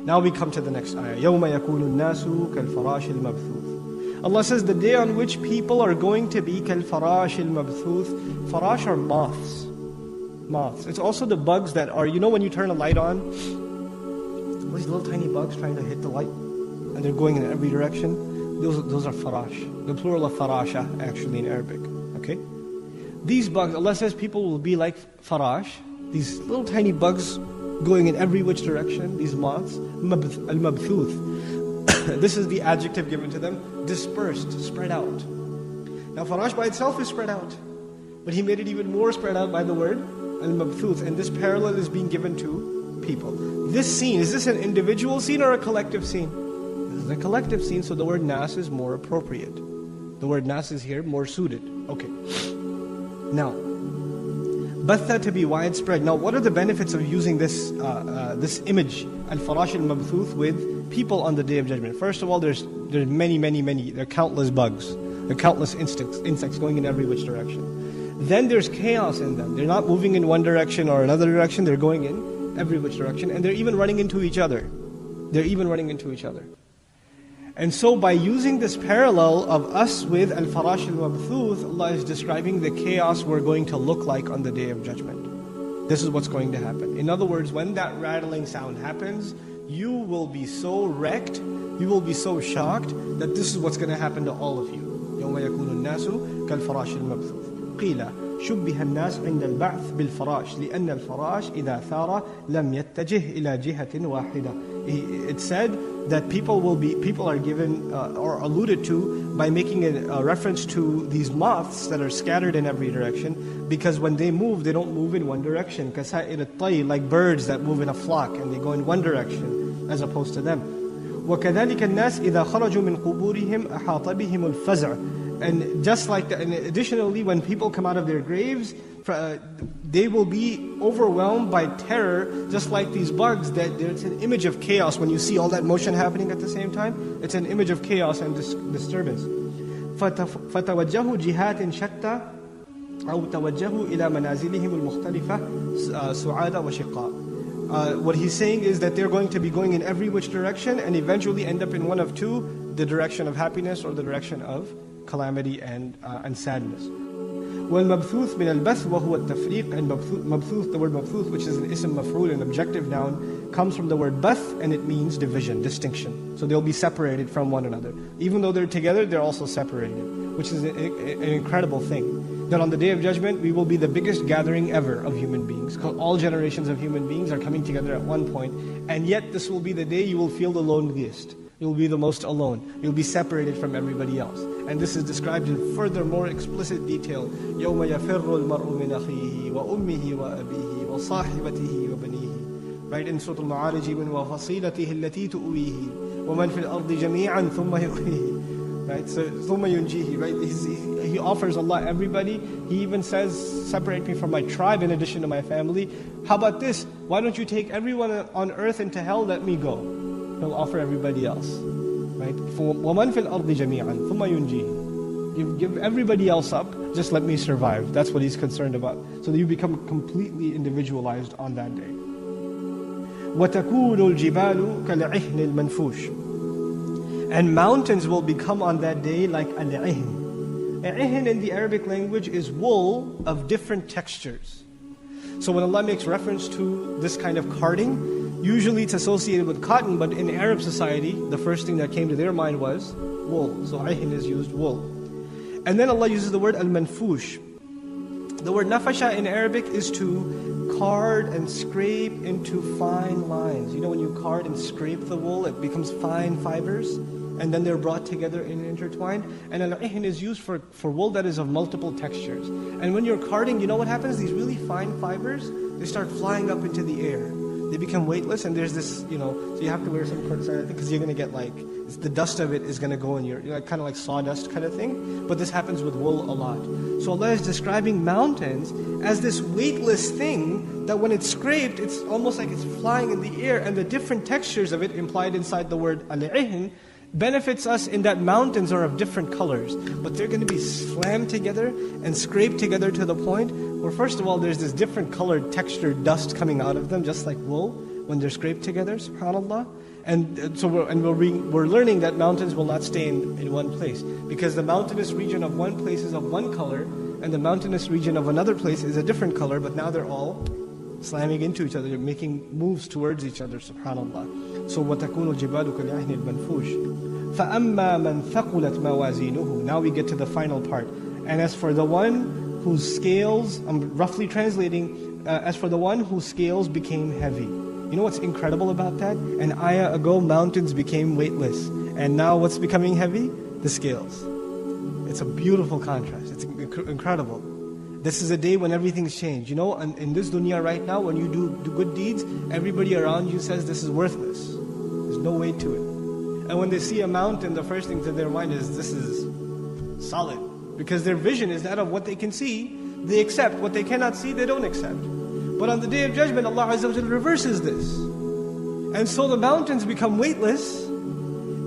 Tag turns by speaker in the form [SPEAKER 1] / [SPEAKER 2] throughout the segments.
[SPEAKER 1] Now we come to the next ayah. يَوْمَ يَكُونُ النَّاسُ كَالْفَرَاشِ الْمَبْثُوثِ. Allah says the day on which people are going to be كَالْفَرَاشِ الْمَبْثُوثِ. Farash are moths. Moths. It's also the bugs that are, when you turn a light on, these little tiny bugs trying to hit the light, and they're going in every direction. Those are farash. The plural of farasha, actually, in Arabic. Okay? These bugs, Allah says people will be like farash, these little tiny bugs going in every which direction, these moths, al-mabthuth. This is the adjective given to them, dispersed, spread out. Now farash by itself is spread out, but He made it even more spread out by the word al-mabthuth, and this parallel is being given to people. This scene, is this an individual scene or a collective scene? This is a collective scene, so the word nas is more appropriate. The word nas is here more suited. Okay. Now, batha, to be widespread. Now, what are the benefits of using this image, al-farash al-mabthuth, with people on the Day of Judgment? First of all, there's many. There are countless bugs. There are countless insects going in every which direction. Then there's chaos in them. They're not moving in one direction or another direction. They're going in every which direction, and they're even running into each other. And so by using this parallel of us with al-farash al-mabthuth, Allah is describing the chaos we're going to look like on the Day of Judgment. This is what's going to happen. In other words, when that rattling sound happens, you will be so wrecked, you will be so shocked that this is what's going to happen to all of you. يَوْمَ يَكُونُ النَّاسُ كَالْفَرَاشِ الْمَبْثُوثِ قِيلَ شُبِّهَ النَّاسُ عِنْدَ الْبَعْثِ بِالْفَرَاشِ لِأَنَّ الْفَرَاشِ إِذَا ثَارَ لَمْ يَتَّجِهْ إِلَى جِهَةٍ وَاحِدَةٍ. It said that people are given or alluded to by making a reference to these moths that are scattered in every direction, because when they move, they don't move in one direction. كَسَائِرِ الطَّيْرِ, like birds that move in a flock and they go in one direction as opposed to them. وَكَذَلِكَ النَّاسِ إِذَا خَرَجُوا مِنْ قُبُورِهِمْ أَحَاطَ بِهِمُ الْفَزْعُ. And just like that, and additionally, when people come out of their graves, they will be overwhelmed by terror, just like these bugs. That it's an image of chaos. When you see all that motion happening at the same time, it's an image of chaos and disturbance. فَتَوَجَّهُ جِهَاتٍ شَتَّى أو توجهوا إلى منازلهم المختلفة سعادة وشقاء. What he's saying is that they're going to be going in every which direction and eventually end up in one of two, the direction of happiness or the direction of calamity and sadness. وَالْمَبْثُوث مِنَ الْبَثْ وَهُوَ التَّفْرِيقِ. And mabthuth, the word mabthuth, which is an ism maf'ul, an objective noun, comes from the word bath, and it means division, distinction. So they'll be separated from one another. Even though they're together, they're also separated, which is an incredible thing. That on the Day of Judgment, we will be the biggest gathering ever of human beings. All generations of human beings are coming together at one point, and yet this will be the day you will feel the loneliest. You'll be the most alone. You'll be separated from everybody else. And this is described in further, more explicit detail. يَوْمَ يَفِرُّ الْمَرْءُ مِنْ أَخِيهِ وَأُمِّهِ وَأَبِيهِ وَصَاحِبَتِهِ وَبَنِيهِ. Right in Surah Al-Ma'arij, وَفَصِيلَتِهِ الَّتِي تُؤْوِيهِ وَمَنْ فِي الْأَرْضِ جَمِيعًا ثُمَّ يُؤْوِيهِ. Right, so ثُمَّ يُنْجِيهِ. Right, he offers Allah everybody. He even says, separate me from my tribe in addition to my family. How about this? Why don't you take everyone on earth into hell? Let me go. He'll offer everybody else. Right? وَمَنْ فِي الْأَرْضِ جَمِيعًا ثُمَّ يُنْجِيهِ. You give everybody else up, just let me survive. That's what he's concerned about. So that you become completely individualized on that day. وَتَكُونُ الْجِبَالُ كَالْعِهْنِ الْمَنْفُوشِ. And mountains will become on that day like al-'ihn. Al-'ihn in the Arabic language is wool of different textures. So when Allah makes reference to this kind of carding, usually it's associated with cotton, but in Arab society, the first thing that came to their mind was wool. So ahin is used, wool. And then Allah uses the word al-manfush. The word nafasha in Arabic is to card and scrape into fine lines. You know when you card and scrape the wool, it becomes fine fibers, and then they're brought together and intertwined. And al-'ihn is used for wool that is of multiple textures. And when you're carding, you know what happens? These really fine fibers, they start flying up into the air. They become weightless, and there's this, so you have to wear some curtain, because you're going to get the dust of it is going to go in your, kind of like sawdust kind of thing. But this happens with wool a lot. So Allah is describing mountains as this weightless thing that when it's scraped, it's almost like it's flying in the air, and the different textures of it implied inside the word al-'ihn benefits us in that mountains are of different colors, but they're going to be slammed together and scraped together to the point where, first of all, there's this different colored textured dust coming out of them, just like wool. when they're scraped together, subhanAllah. And so we're learning that mountains will not stay in one place, because the mountainous region of one place is of one color, and the mountainous region of another place is a different color, but now they're all slamming into each other, they're making moves towards each other, subhanAllah. So وَتَكُونُ الْجِبَالُ كَالْعِهْنِ الْمَنْفُوشِ فَأَمَّا مَنْ ثَقُلَتْ مَوَازِينُهُ. Now we get to the final part. And as for the one whose scales, I'm roughly translating, as for the one whose scales became heavy. You know what's incredible about that? An ayah ago, mountains became weightless. And now what's becoming heavy? The scales. It's a beautiful contrast. It's incredible. This is a day when everything's changed. You know, in this dunya right now, when you do good deeds, everybody around you says this is worthless. There's no weight to it. And when they see a mountain, the first thing to their mind is, this is solid. Because their vision is that of what they can see, they accept. What they cannot see, they don't accept. But on the Day of Judgment, Allah Azza wa Jalla reverses this. And so the mountains become weightless,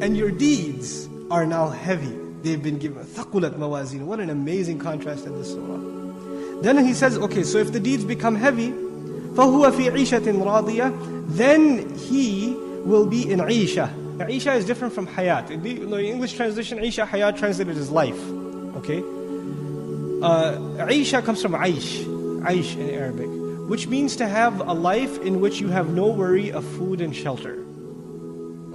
[SPEAKER 1] and your deeds are now heavy. They've been given ثَقُلَتْ مَوَازِينُ. What an amazing contrast in this surah. Then he says, okay, so if the deeds become heavy, فَهُوَ فِي عِيشَةٍ رَاضِيَةٍ, then he will be in Isha. Now, Isha is different from Hayat. In the English translation, Isha, Hayat translated as life. Okay? Isha comes from Aish. Aish in Arabic. Which means to have a life in which you have no worry of food and shelter.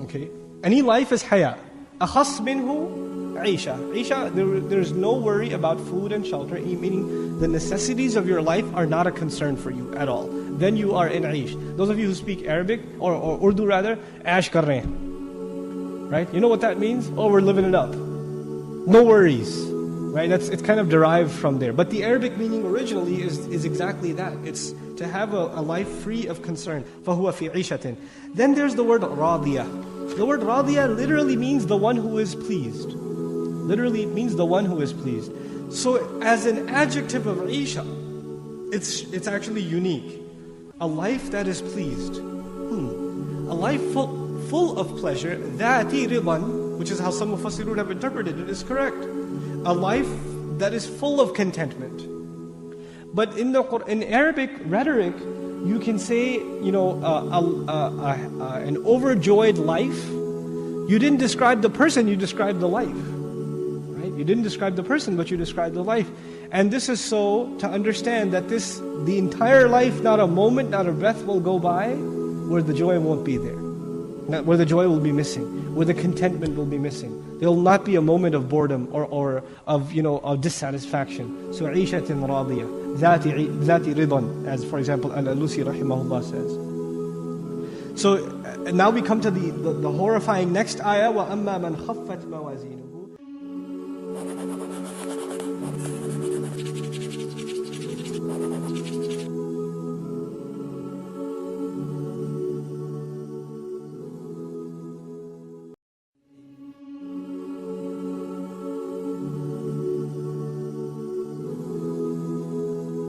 [SPEAKER 1] Okay? Any life is Hayat. أَخَصْ مِنْهُ Isha. Isha, there's no worry about food and shelter, meaning the necessities of your life are not a concern for you at all. Then you are in Aish. Those of you who speak Arabic, or Urdu rather, Aish kar rahe hain. Right? You know what that means? Oh, we're living it up. No worries. Right? It's kind of derived from there. But the Arabic meaning originally is exactly that. It's to have a life free of concern. فَهُوَ فِي عِيشَةٍ. Then there's the word radiyah. The word radiyah literally means the one who is pleased. Literally, it means the one who is pleased. So, as an adjective of Isha, it's actually unique. A life that is pleased. A life full of pleasure. ذَاتِ رِضًا, which is how some Mufassirun have interpreted it, is correct. A life that is full of contentment. But in Arabic rhetoric, you can say, you know, an overjoyed life. You didn't describe the person, you described the life. You didn't describe the person, but you described the life. And this is so to understand that the entire life, not a moment, not a breath will go by where the joy won't be there. Where the joy will be missing, where the contentment will be missing. There will not be a moment of boredom or of, you know, of dissatisfaction. So, عِيشَةٍ رَاضِيَةٍ ذَاتِ رِضًا, as for example, Al-Alusi rahimahullah says. So, now we come to the horrifying next ayah, وَأَمَّا مَنْ خَفَّتْ مَوَازِينُهُ.